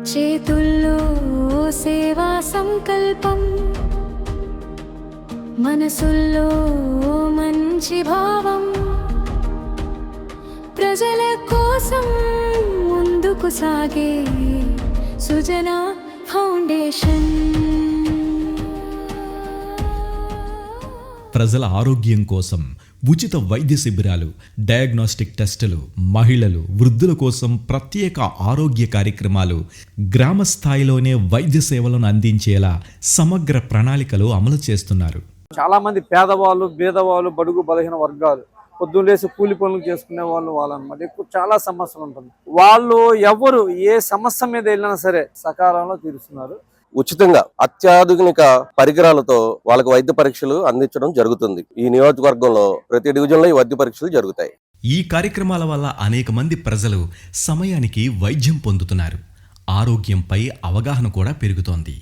చేతుల్లో సేవా సంకల్పం, మనసుల్లో మంచి భావం, ప్రజల కోసం ముందుకు సాగే సుజన ఫౌండేషన్. ప్రజల ఆరోగ్యం కోసం ఉచిత వైద్య శిబిరాలు, డయాగ్నోస్టిక్ టెస్టులు, మహిళలు, వృద్ధుల కోసం ప్రత్యేక ఆరోగ్య కార్యక్రమాలు, గ్రామ స్థాయిలోనే వైద్య సేవలను అందించేలా సమగ్ర ప్రణాళికలు అమలు చేస్తున్నారు. చాలా మంది పేదవాళ్ళు, బీదవాళ్ళు, బడుగు బలహీన వర్గాలు, పొద్దున్న లేసి కూలి పనులు చేసుకునే వాళ్ళు అనమాట ఎక్కువ చాలా సమస్యలు ఉంటుంది. వాళ్ళు ఎవరు ఏ సమస్య మీద వెళ్ళినా సరే సకాలంలో తీరుస్తున్నారు. ఉచితంగా అత్యాధునిక పరికరాలతో వాళ్ళకు వైద్య పరీక్షలు అందించడం జరుగుతుంది. ఈ నియోజకవర్గంలో ప్రతి డివిజన్లో ఈ వైద్య పరీక్షలు జరుగుతాయి. ఈ కార్యక్రమాల వల్ల అనేక మంది ప్రజలు సమయానికి వైద్యం పొందుతున్నారు. ఆరోగ్యంపై అవగాహన కూడా పెరుగుతోంది.